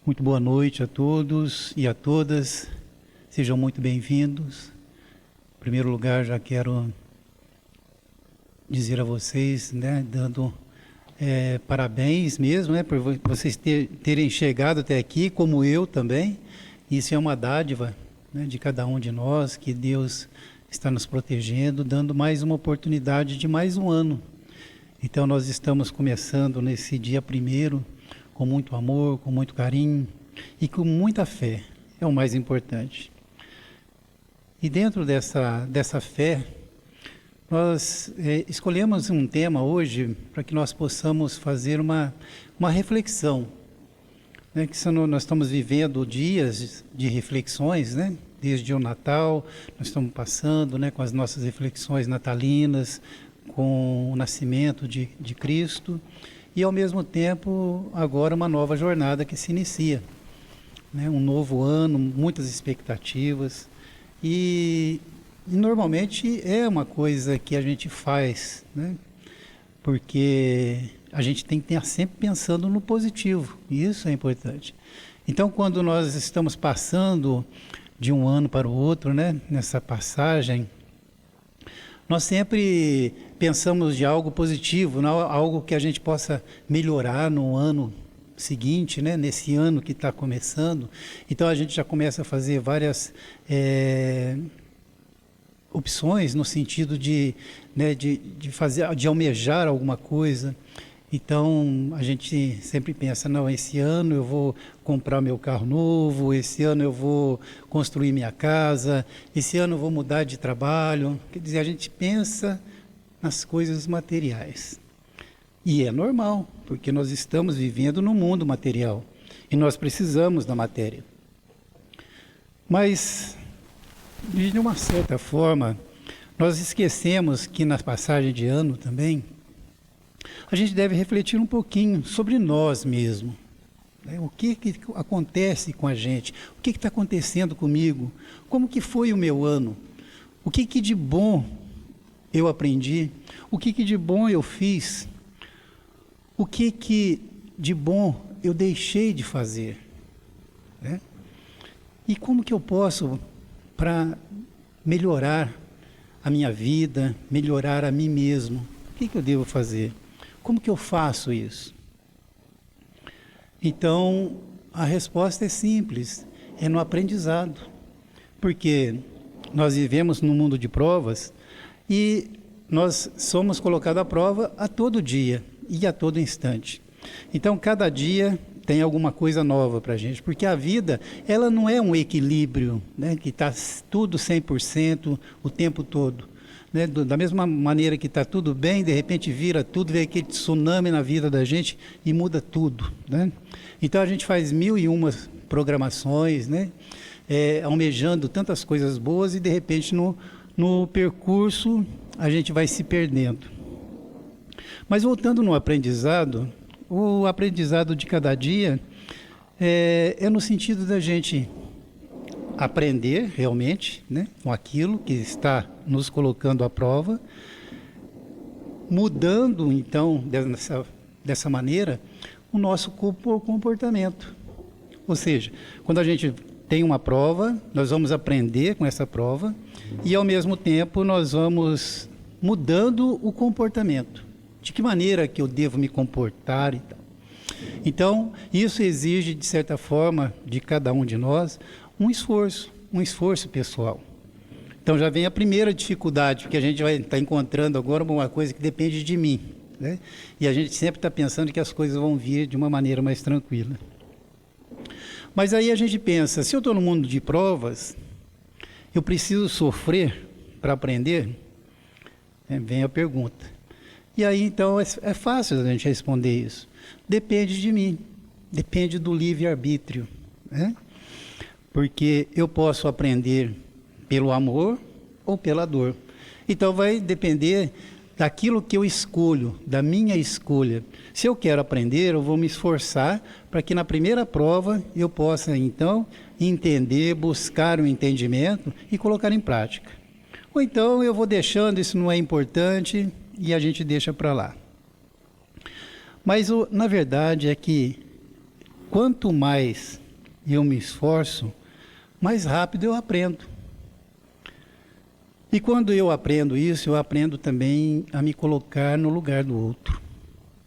Muito boa noite a todos e a todas. Sejam muito bem-vindos. Em primeiro lugar, já quero dizer a vocês, dando parabéns mesmo, por vocês terem chegado até aqui, como eu também. Isso é uma dádiva, de cada um de nós, que Deus está nos protegendo, dando mais uma oportunidade de mais um ano. Então, nós estamos começando nesse dia 1º, com muito amor, com muito carinho e com muita fé, é o mais importante. E dentro dessa fé, nós escolhemos um tema hoje para que nós possamos fazer uma reflexão. Que nós estamos vivendo dias de reflexões, desde o Natal, nós estamos passando com as nossas reflexões natalinas, com o nascimento de Cristo, e ao mesmo tempo agora uma nova jornada que se inicia, um novo ano, muitas expectativas, e normalmente é uma coisa que a gente faz, porque a gente tem que estar sempre pensando no positivo, e isso é importante. Então, quando nós estamos passando de um ano para o outro, nessa passagem, nós sempre pensamos de algo positivo, algo que a gente possa melhorar no ano seguinte, nesse ano que está começando. Então a gente já começa a fazer várias opções no sentido de almejar alguma coisa. Então a gente sempre pensa, não, esse ano eu vou comprar meu carro novo, esse ano eu vou construir minha casa, esse ano eu vou mudar de trabalho. Quer dizer, a gente pensa nas coisas materiais. E é normal, porque nós estamos vivendo no mundo material e nós precisamos da matéria. Mas, de uma certa forma, nós esquecemos que na passagem de ano também, a gente deve refletir um pouquinho sobre nós mesmos. O que acontece com a gente? O que está acontecendo comigo? Como que foi o meu ano? O que de bom eu aprendi? O que de bom eu fiz? O que de bom eu deixei de fazer? E como que eu posso, para melhorar a minha vida, melhorar a mim mesmo, o que eu devo fazer? Como que eu faço isso? Então, a resposta é simples, é no aprendizado. Porque nós vivemos num mundo de provas e nós somos colocados à prova a todo dia e a todo instante. Então, cada dia tem alguma coisa nova para a gente, porque a vida, ela não é um equilíbrio, que está tudo 100% o tempo todo. Da mesma maneira que está tudo bem, de repente vira tudo, vem aquele tsunami na vida da gente e muda tudo. Então a gente faz 1001 programações, almejando tantas coisas boas e de repente no percurso a gente vai se perdendo. Mas voltando no aprendizado, o aprendizado de cada dia é no sentido da gente aprender realmente, com aquilo que está nos colocando à prova, mudando então dessa maneira o nosso comportamento. Ou seja, quando a gente tem uma prova, nós vamos aprender com essa prova e ao mesmo tempo nós vamos mudando o comportamento. De que maneira que eu devo me comportar e tal. Então, isso exige, de certa forma, de cada um de nós, um esforço pessoal. Então já vem a primeira dificuldade, porque a gente vai estar encontrando agora uma coisa que depende de mim. E a gente sempre está pensando que as coisas vão vir de uma maneira mais tranquila. Mas aí a gente pensa, se eu estou no mundo de provas, eu preciso sofrer para aprender? Vem a pergunta. E aí então é fácil a gente responder isso. Depende de mim, depende do livre-arbítrio. Porque eu posso aprender pelo amor ou pela dor. Então vai depender daquilo que eu escolho, da minha escolha. Se eu quero aprender, eu vou me esforçar para que na primeira prova eu possa então entender, buscar o entendimento e colocar em prática. Ou então eu vou deixando, isso não é importante e a gente deixa para lá. Mas na verdade é que quanto mais eu me esforço, mais rápido eu aprendo. E quando eu aprendo isso, eu aprendo também a me colocar no lugar do outro.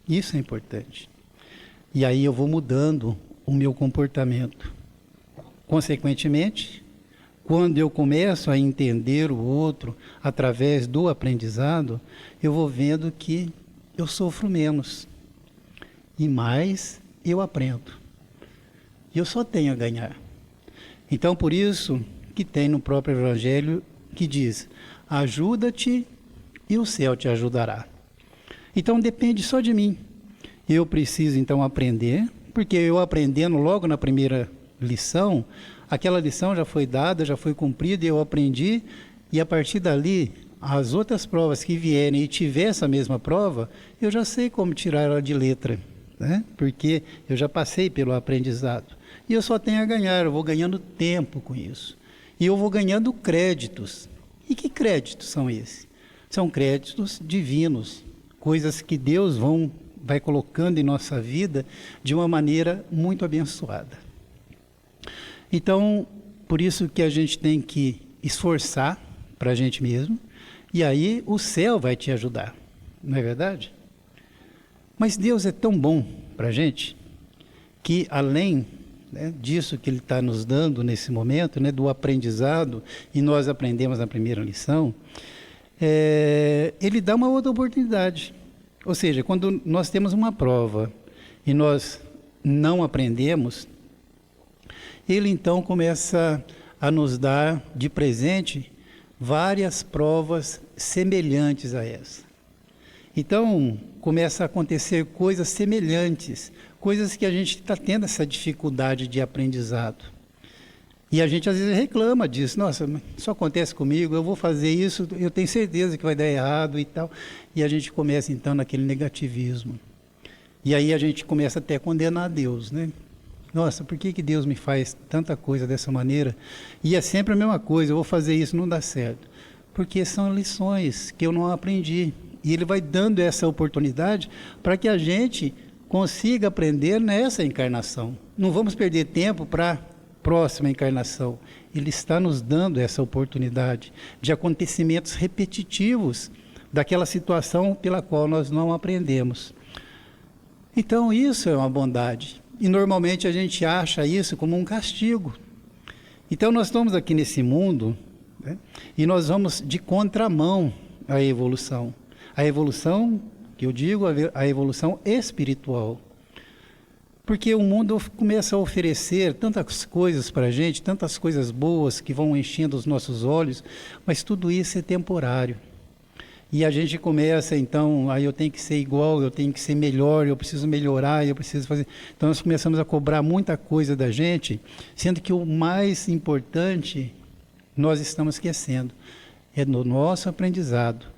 Isso é importante. E aí eu vou mudando o meu comportamento. Consequentemente, quando eu começo a entender o outro através do aprendizado, eu vou vendo que eu sofro menos e mais eu aprendo. E eu só tenho a ganhar. Então, por isso que tem no próprio Evangelho que diz: ajuda-te e o céu te ajudará. Então, depende só de mim. Eu preciso, então, aprender, porque eu aprendendo logo na primeira lição, aquela lição já foi dada, já foi cumprida, e eu aprendi, e a partir dali, as outras provas que vierem e tiver essa mesma prova, eu já sei como tirar ela de letra, né? Porque eu já passei pelo aprendizado. E eu só tenho a ganhar, eu vou ganhando tempo com isso. E eu vou ganhando créditos. E que créditos são esses? São créditos divinos, coisas que Deus vai colocando em nossa vida de uma maneira muito abençoada. Então, por isso que a gente tem que esforçar para a gente mesmo, e aí o céu vai te ajudar, não é verdade? Mas Deus é tão bom para a gente, que além, né, disso que Ele está nos dando nesse momento, né, do aprendizado, e nós aprendemos na primeira lição, Ele dá uma outra oportunidade. Ou seja, quando nós temos uma prova e nós não aprendemos, Ele então começa a nos dar de presente várias provas semelhantes a essa. Então, começa a acontecer coisas semelhantes, coisas que a gente está tendo essa dificuldade de aprendizado. E a gente às vezes reclama disso: nossa, isso acontece comigo, eu vou fazer isso, eu tenho certeza que vai dar errado e tal. E a gente começa então naquele negativismo. E aí a gente começa até a condenar Deus, né? Nossa, por que Deus me faz tanta coisa dessa maneira? E é sempre a mesma coisa: eu vou fazer isso, não dá certo. Porque são lições que eu não aprendi. E Ele vai dando essa oportunidade para que a gente consiga aprender nessa encarnação. Não vamos perder tempo para a próxima encarnação. Ele está nos dando essa oportunidade de acontecimentos repetitivos daquela situação pela qual nós não aprendemos. Então, isso é uma bondade. E normalmente a gente acha isso como um castigo. Então, nós estamos aqui nesse mundo, né, e nós vamos de contramão à evolução. A evolução, que eu digo, a evolução espiritual. Porque o mundo começa a oferecer tantas coisas para a gente, tantas coisas boas que vão enchendo os nossos olhos, mas tudo isso é temporário. E a gente começa, então, aí eu tenho que ser igual, eu tenho que ser melhor, eu preciso melhorar, eu preciso fazer... Então nós começamos a cobrar muita coisa da gente, sendo que o mais importante nós estamos esquecendo, é no nosso aprendizado.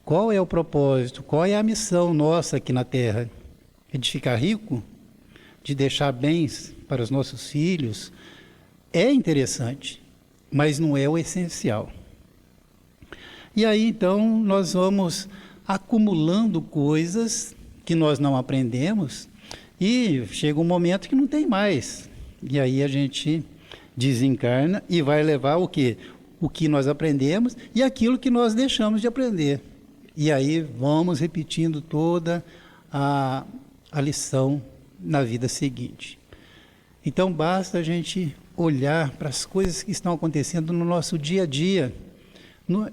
Qual é o propósito, qual é a missão nossa aqui na Terra? É de ficar rico? De deixar bens para os nossos filhos? É interessante, mas não é o essencial. E aí, então, nós vamos acumulando coisas que nós não aprendemos e chega um momento que não tem mais. E aí a gente desencarna e vai levar o quê? O que nós aprendemos e aquilo que nós deixamos de aprender. E aí vamos repetindo toda a lição na vida seguinte. Então, basta a gente olhar para as coisas que estão acontecendo no nosso dia a dia.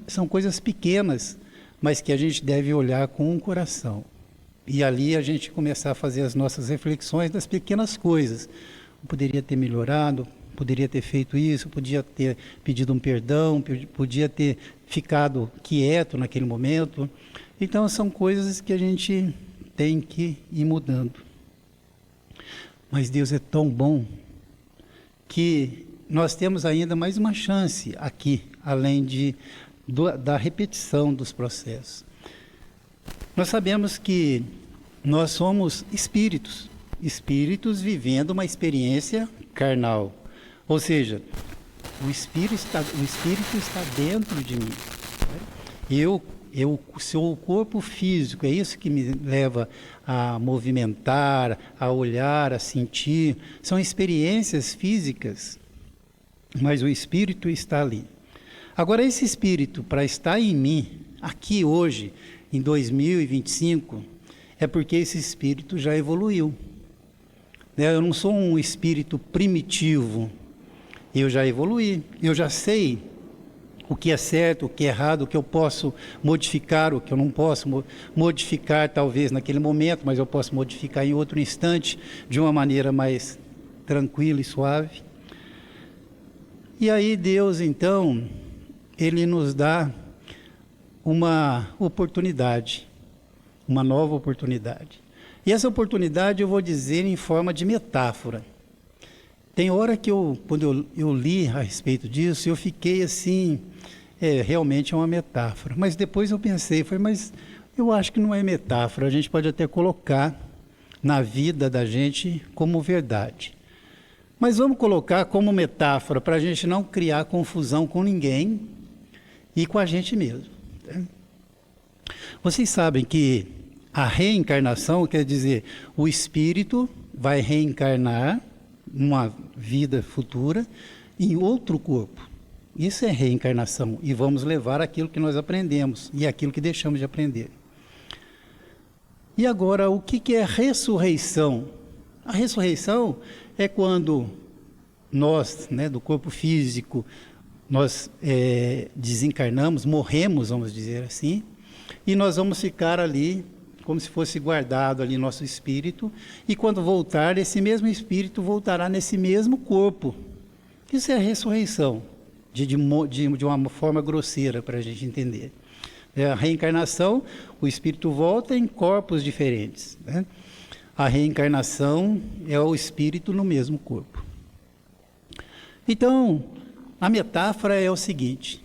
São coisas pequenas, mas que a gente deve olhar com o coração. E ali a gente começar a fazer as nossas reflexões das pequenas coisas. Eu poderia ter melhorado, poderia ter feito isso, podia ter pedido um perdão, podia ter ficado quieto naquele momento. Então são coisas que a gente tem que ir mudando. Mas Deus é tão bom que nós temos ainda mais uma chance aqui, além da repetição dos processos. Nós sabemos que nós somos espíritos vivendo uma experiência carnal. Ou seja, o espírito está dentro de mim. O seu corpo físico, é isso que me leva a movimentar, a olhar, a sentir. São experiências físicas, mas o espírito está ali. Agora, esse espírito, para estar em mim, aqui hoje, em 2025, é porque esse espírito já evoluiu. Eu não sou um espírito primitivo, eu já evoluí, eu já sei o que é certo, o que é errado, o que eu posso modificar, o que eu não posso modificar talvez naquele momento, mas eu posso modificar em outro instante, de uma maneira mais tranquila e suave. E aí Deus, então, Ele nos dá uma oportunidade, uma nova oportunidade. E essa oportunidade eu vou dizer em forma de metáfora. Tem hora que quando eu li a respeito disso, eu fiquei assim, realmente é uma metáfora. Mas depois eu pensei, mas eu acho que não é metáfora, a gente pode até colocar na vida da gente como verdade. Mas vamos colocar como metáfora para a gente não criar confusão com ninguém e com a gente mesmo. Tá? Vocês sabem que a reencarnação quer dizer o espírito vai reencarnar numa vida futura em outro corpo. Isso é reencarnação e vamos levar aquilo que nós aprendemos e aquilo que deixamos de aprender. E agora, o que é ressurreição? A ressurreição é quando nós, do corpo físico, nós desencarnamos, morremos, vamos dizer assim, e nós vamos ficar ali como se fosse guardado ali nosso espírito, e quando voltar, esse mesmo espírito voltará nesse mesmo corpo. Isso é a ressurreição, de uma forma grosseira para a gente entender. A reencarnação, o espírito volta em corpos diferentes. Né? A reencarnação é o espírito no mesmo corpo. Então, a metáfora é o seguinte: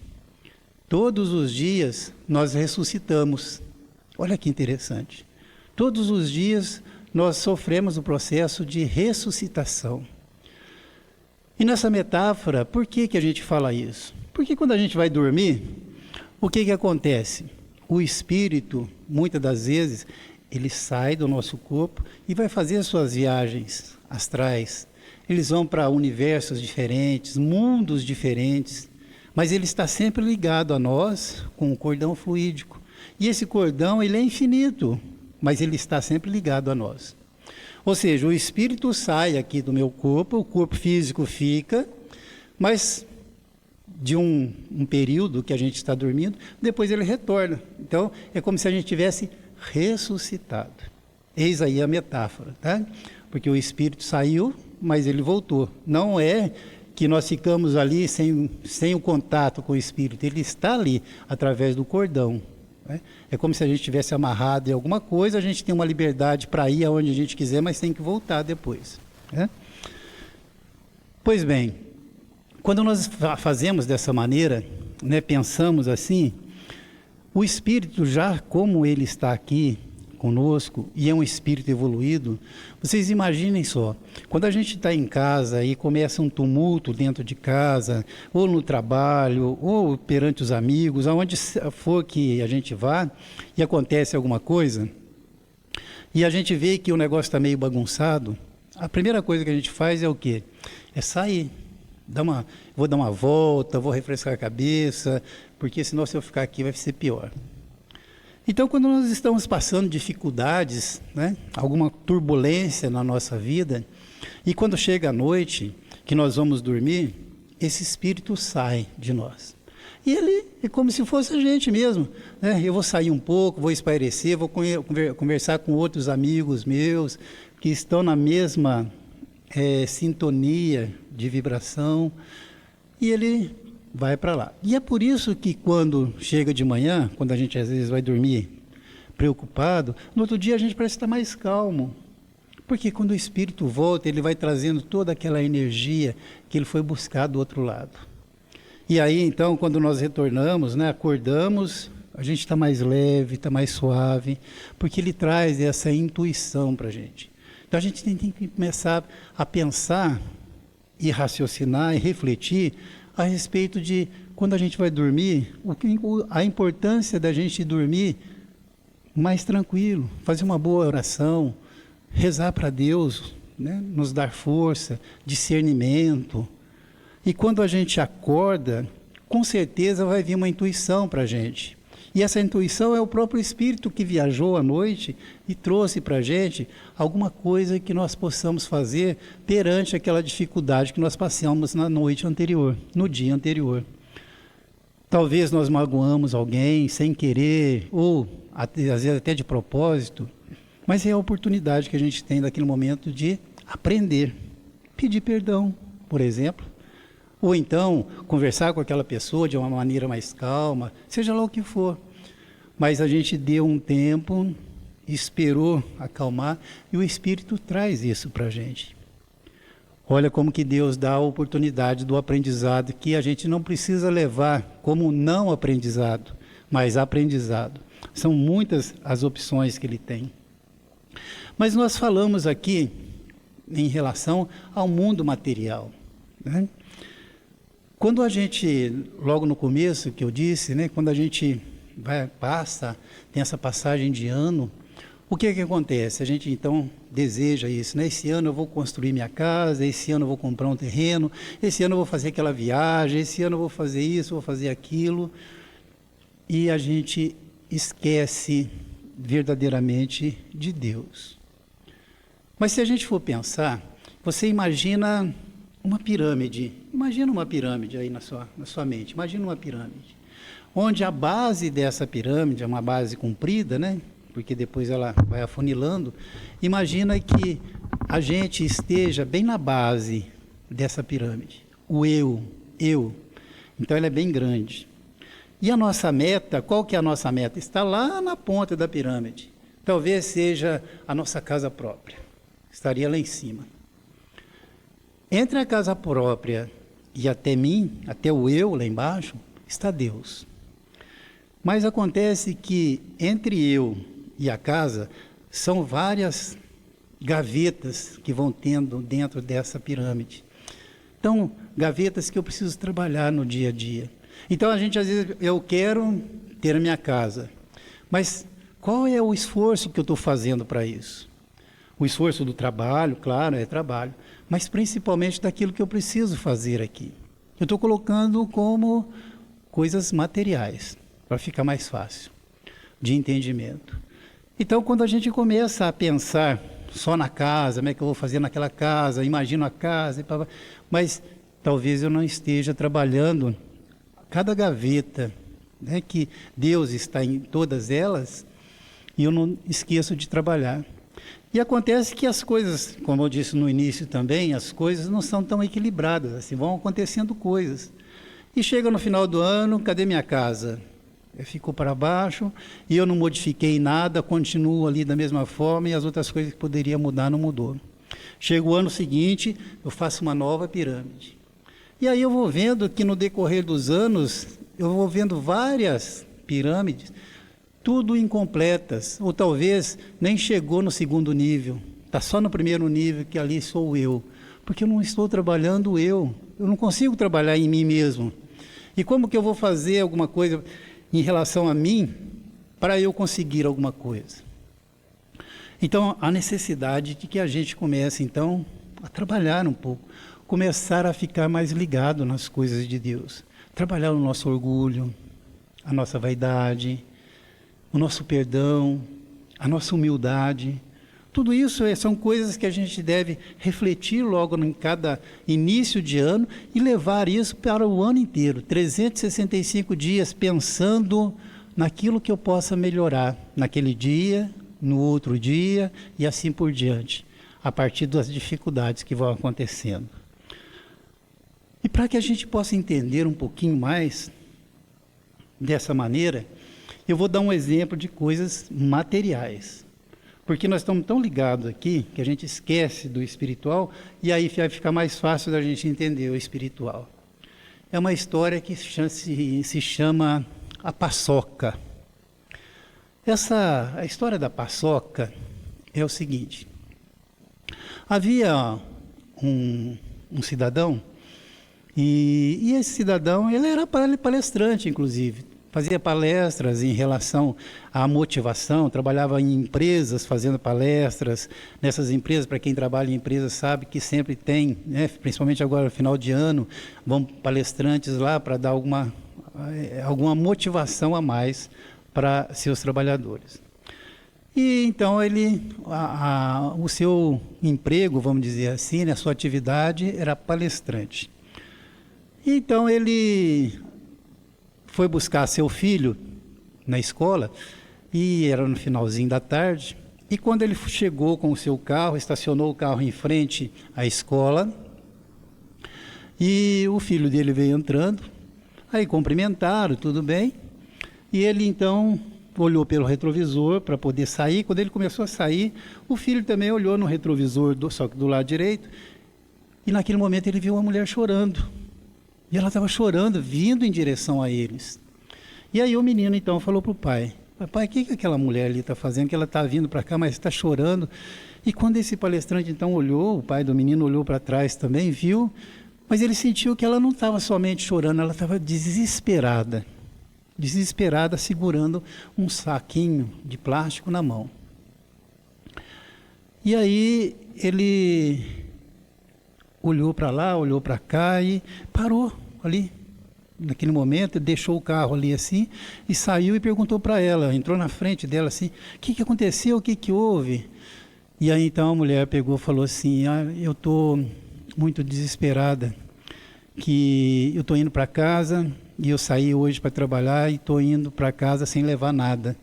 todos os dias nós ressuscitamos. Olha que interessante. Todos os dias nós sofremos o processo de ressuscitação. E nessa metáfora, por que a gente fala isso? Porque quando a gente vai dormir, o que acontece? O espírito, muitas das vezes, ele sai do nosso corpo e vai fazer as suas viagens astrais. Eles vão para universos diferentes, mundos diferentes, mas ele está sempre ligado a nós com um cordão fluídico. E esse cordão, ele é infinito, mas ele está sempre ligado a nós. Ou seja, o espírito sai aqui do meu corpo, o corpo físico fica, mas de um período que a gente está dormindo, depois ele retorna. Então, é como se a gente tivesse ressuscitado. Eis aí a metáfora, tá? Porque o espírito saiu, mas ele voltou. Não é que nós ficamos ali sem o contato com o espírito, ele está ali, através do cordão. É como se a gente estivesse amarrado em alguma coisa, a gente tem uma liberdade para ir aonde a gente quiser, mas tem que voltar depois. Né? Pois bem, quando nós fazemos dessa maneira, pensamos assim, o espírito já como ele está aqui conosco e é um espírito evoluído, vocês imaginem só, quando a gente está em casa e começa um tumulto dentro de casa, ou no trabalho, ou perante os amigos, aonde for que a gente vá, e acontece alguma coisa, e a gente vê que o negócio está meio bagunçado, a primeira coisa que a gente faz é o quê? É sair. Vou dar uma volta, vou refrescar a cabeça, porque senão se eu ficar aqui vai ser pior. Então, quando nós estamos passando dificuldades, alguma turbulência na nossa vida, e quando chega a noite, que nós vamos dormir, esse espírito sai de nós. E ele é como se fosse a gente mesmo. Eu vou sair um pouco, vou espairecer, vou conversar com outros amigos meus, que estão na mesma sintonia de vibração, e ele vai para lá. E é por isso que quando chega de manhã, quando a gente às vezes vai dormir preocupado, no outro dia a gente parece estar mais calmo. Porque quando o espírito volta, ele vai trazendo toda aquela energia que ele foi buscar do outro lado. E aí, então, quando nós retornamos, acordamos, a gente está mais leve, está mais suave, porque ele traz essa intuição para a gente. Então, a gente tem que começar a pensar e raciocinar e refletir a respeito de quando a gente vai dormir, a importância da gente dormir mais tranquilo, fazer uma boa oração, rezar para Deus, né? Nos dar força, discernimento. E quando a gente acorda, com certeza vai vir uma intuição para a gente. E essa intuição é o próprio Espírito que viajou à noite e trouxe para a gente alguma coisa que nós possamos fazer perante aquela dificuldade que nós passamos na noite anterior, no dia anterior. Talvez nós magoamos alguém sem querer, ou às vezes até de propósito, mas é a oportunidade que a gente tem naquele momento de aprender, pedir perdão, por exemplo, ou então conversar com aquela pessoa de uma maneira mais calma, seja lá o que for. Mas a gente deu um tempo, esperou acalmar, e o Espírito traz isso para a gente. Olha como que Deus dá a oportunidade do aprendizado, que a gente não precisa levar como não aprendizado, mas aprendizado. São muitas as opções que Ele tem. Mas nós falamos aqui em relação ao mundo material, né? Quando a gente, logo no começo que eu disse, né, quando a gente tem essa passagem de ano, o que acontece? A gente então deseja isso, né? Esse ano eu vou construir minha casa, esse ano eu vou comprar um terreno, esse ano eu vou fazer aquela viagem, esse ano eu vou fazer isso, vou fazer aquilo. E a gente esquece verdadeiramente de Deus. Mas se a gente for pensar, você imagina uma pirâmide aí na sua mente, imagina uma pirâmide, onde a base dessa pirâmide é uma base comprida, né? Porque depois ela vai afunilando. Imagina que a gente esteja bem na base dessa pirâmide, o eu. Então ela é bem grande. E a nossa meta, qual que é a nossa meta? Está lá na ponta da pirâmide. Talvez seja a nossa casa própria, estaria lá em cima. Entre a casa própria e até mim, até o eu lá embaixo, está Deus. Mas acontece que entre eu e a casa são várias gavetas que vão tendo dentro dessa pirâmide. Então, gavetas que eu preciso trabalhar no dia a dia. Então, às vezes, eu quero ter a minha casa, mas qual é o esforço que eu estou fazendo para isso? O esforço do trabalho, claro, é trabalho, mas principalmente daquilo que eu preciso fazer aqui. Eu estou colocando como coisas materiais, para ficar mais fácil de entendimento. Então, quando a gente começa a pensar só na casa, como é que eu vou fazer naquela casa, imagino a casa, mas talvez eu não esteja trabalhando cada gaveta, né, que Deus está em todas elas, e eu não esqueço de trabalhar. E acontece que as coisas, como eu disse no início também, as coisas não são tão equilibradas, assim, vão acontecendo coisas. E chega no final do ano, cadê minha casa? Ficou para baixo, e eu não modifiquei nada, continuo ali da mesma forma, e as outras coisas que poderia mudar não mudou. Chega o ano seguinte, eu faço uma nova pirâmide. E aí eu vou vendo que no decorrer dos anos, eu vou vendo várias pirâmides, tudo incompletas, ou talvez nem chegou no segundo nível, está só no primeiro nível, que ali sou eu, porque eu não estou trabalhando eu não consigo trabalhar em mim mesmo. E como que eu vou fazer alguma coisa em relação a mim para eu conseguir alguma coisa? Então, a necessidade de que a gente comece, então, a trabalhar um pouco, começar a ficar mais ligado nas coisas de Deus, trabalhar o nosso orgulho, a nossa vaidade, o nosso perdão, a nossa humildade. Tudo isso são coisas que a gente deve refletir logo em cada início de ano e levar isso para o ano inteiro, 365 dias, pensando naquilo que eu possa melhorar naquele dia, no outro dia e assim por diante, a partir das dificuldades que vão acontecendo. E para que a gente possa entender um pouquinho mais dessa maneira, eu vou dar um exemplo de coisas materiais. Porque nós estamos tão ligados aqui que a gente esquece do espiritual e aí vai ficar mais fácil da gente entender o espiritual. É uma história que se chama A Paçoca. A história da paçoca é o seguinte. Havia um cidadão E esse cidadão, ele era palestrante, inclusive. Fazia palestras em relação à motivação, trabalhava em empresas fazendo palestras. Nessas empresas, para quem trabalha em empresas sabe que sempre tem, né, principalmente agora no final de ano, vão palestrantes lá para dar alguma motivação a mais para seus trabalhadores. E então o seu emprego, vamos dizer assim, né, a sua atividade era palestrante. Então ele foi buscar seu filho na escola, e era no finalzinho da tarde, e quando ele chegou com o seu carro, estacionou o carro em frente à escola, e o filho dele veio entrando, aí cumprimentaram, tudo bem, e ele então olhou pelo retrovisor para poder sair. Quando ele começou a sair, o filho também olhou no retrovisor, só que do lado direito, e naquele momento ele viu uma mulher chorando. E ela estava chorando, vindo em direção a eles. E aí o menino então falou para o pai: pai, o que aquela mulher ali está fazendo? Que ela está vindo para cá, mas está chorando. E quando esse palestrante então olhou, o pai do menino olhou para trás também, viu, mas ele sentiu que ela não estava somente chorando, ela estava desesperada. Desesperada, segurando um saquinho de plástico na mão. E aí ele olhou para lá, olhou para cá e parou ali. Naquele momento, deixou o carro ali assim e saiu e perguntou para ela, entrou na frente dela assim: o que aconteceu, o que houve? E aí então a mulher pegou e falou assim: eu estou muito desesperada, que eu estou indo para casa e eu saí hoje para trabalhar e estou indo para casa sem levar nada.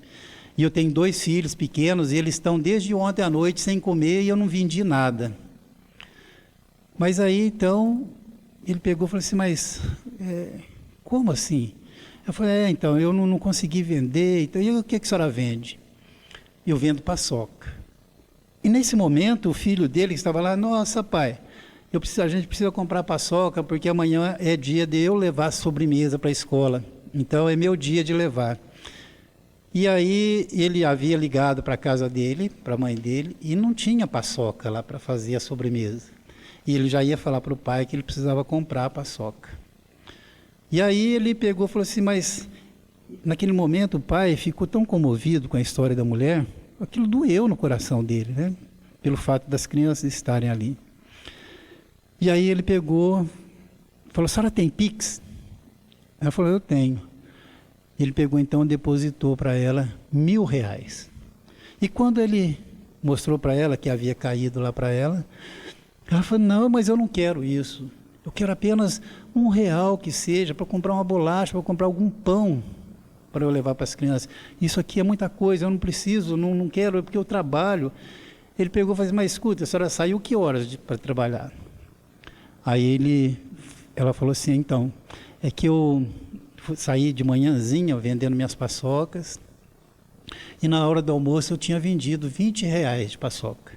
E eu tenho 2 filhos pequenos e eles estão desde ontem à noite sem comer e eu não vendi nada. Mas aí então ele pegou e falou assim: mas como assim? Eu falei: então eu não consegui vender, então e o que a senhora vende? Eu vendo paçoca. E nesse momento o filho dele estava lá: nossa pai, a gente precisa comprar paçoca porque amanhã é dia de eu levar a sobremesa para a escola. Então é meu dia de levar. E aí ele havia ligado para a casa dele, para a mãe dele, e não tinha paçoca lá para fazer a sobremesa. E ele já ia falar para o pai que ele precisava comprar a paçoca. E aí ele pegou e falou assim: mas naquele momento o pai ficou tão comovido com a história da mulher, aquilo doeu no coração dele, né? Pelo fato das crianças estarem ali. E aí ele pegou, falou: a senhora tem Pix? Ela falou: eu tenho. Ele pegou então e depositou para ela R$1.000. E quando ele mostrou para ela que havia caído lá para ela falou: não, mas eu não quero isso. Eu quero apenas R$1 que seja, para comprar uma bolacha, para comprar algum pão para eu levar para as crianças. Isso aqui é muita coisa, eu não preciso, não quero, porque eu trabalho. Ele pegou e falou: mas escuta, a senhora saiu que horas para trabalhar? Aí ela falou assim: então, é que eu saí de manhãzinha vendendo minhas paçocas, e na hora do almoço eu tinha vendido R$20 de paçoca.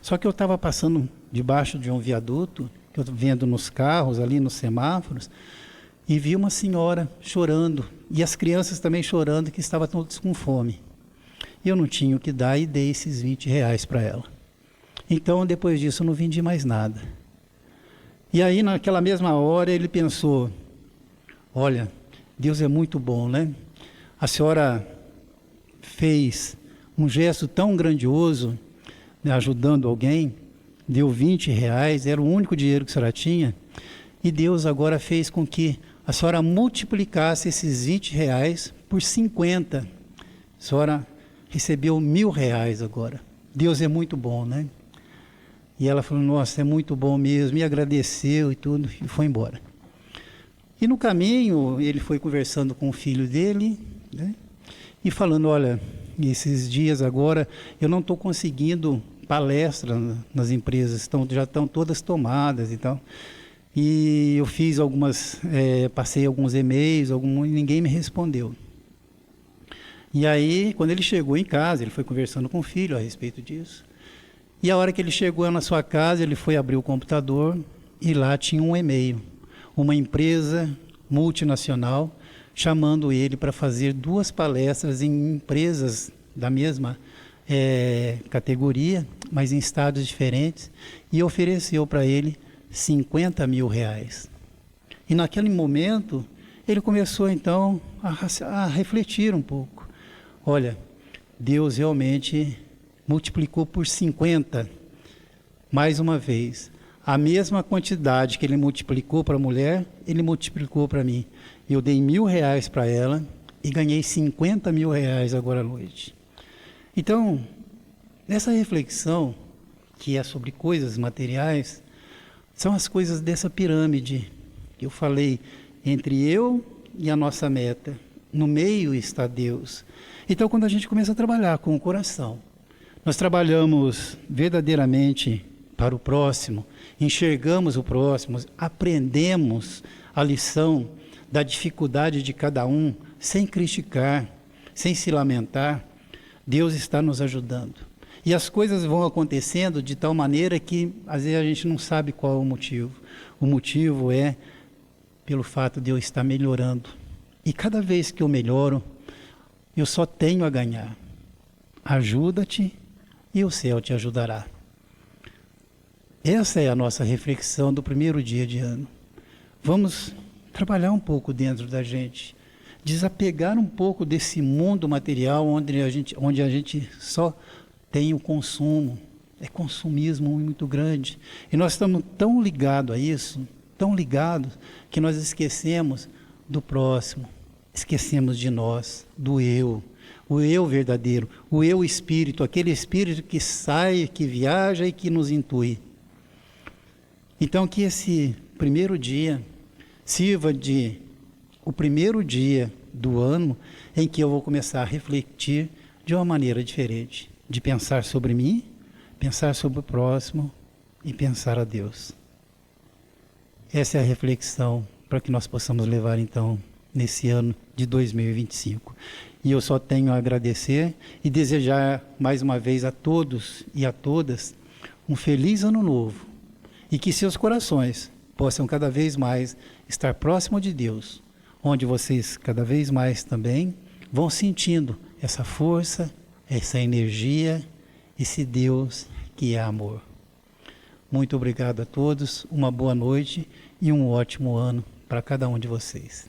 Só que eu estava passando debaixo de um viaduto, que eu vendo nos carros, ali nos semáforos, e vi uma senhora chorando, e as crianças também chorando, que estavam todos com fome. Eu não tinha o que dar e dei esses R$20 para ela. Então, depois disso, eu não vendi mais nada. E aí, naquela mesma hora, ele pensou: olha, Deus é muito bom, né? A senhora fez um gesto tão grandioso, né, ajudando alguém, deu R$20, era o único dinheiro que a senhora tinha, e Deus agora fez com que a senhora multiplicasse esses R$20 por 50. A senhora recebeu R$1.000 agora. Deus é muito bom, né? E ela falou: nossa, é muito bom mesmo, e agradeceu e tudo, e foi embora. E no caminho, ele foi conversando com o filho dele, né? E falando: olha, esses dias agora, eu não estou conseguindo palestra nas empresas, já estão todas tomadas e tal. E eu fiz passei alguns e-mails, e ninguém me respondeu. E aí, quando ele chegou em casa, ele foi conversando com o filho a respeito disso. E a hora que ele chegou na sua casa, ele foi abrir o computador e lá tinha um e-mail. Uma empresa multinacional chamando ele para fazer 2 palestras em empresas da mesma categoria, mas em estados diferentes, e ofereceu para ele R$50.000. E naquele momento, ele começou então a refletir um pouco. Olha, Deus realmente multiplicou por 50, mais uma vez. A mesma quantidade que ele multiplicou para a mulher, ele multiplicou para mim. Eu dei R$1.000 para ela e ganhei R$50.000 agora à noite. Então, nessa reflexão, que é sobre coisas materiais, são as coisas dessa pirâmide que eu falei, entre eu e a nossa meta. No meio está Deus. Então, quando a gente começa a trabalhar com o coração, nós trabalhamos verdadeiramente para o próximo, enxergamos o próximo, aprendemos a lição da dificuldade de cada um, sem criticar, sem se lamentar. Deus está nos ajudando. E as coisas vão acontecendo de tal maneira que às vezes a gente não sabe qual é o motivo. O motivo é pelo fato de eu estar melhorando. E cada vez que eu melhoro, eu só tenho a ganhar. Ajuda-te e o céu te ajudará. Essa é a nossa reflexão do primeiro dia de ano. Vamos trabalhar um pouco dentro da gente, desapegar um pouco desse mundo material onde a gente só tem o consumo. É consumismo muito grande. E nós estamos tão ligados a isso, tão ligados, que nós esquecemos do próximo, esquecemos de nós, do eu, o eu verdadeiro, o eu espírito, aquele espírito que sai, que viaja e que nos intui. Então, que esse primeiro dia sirva de o primeiro dia do ano em que eu vou começar a refletir de uma maneira diferente, de pensar sobre mim, pensar sobre o próximo e pensar a Deus. Essa é a reflexão para que nós possamos levar, então, nesse ano de 2025. E eu só tenho a agradecer e desejar mais uma vez a todos e a todas um feliz ano novo. E que seus corações possam cada vez mais estar próximo de Deus, onde vocês cada vez mais também vão sentindo essa força, essa energia, esse Deus que é amor. Muito obrigado a todos, uma boa noite e um ótimo ano para cada um de vocês.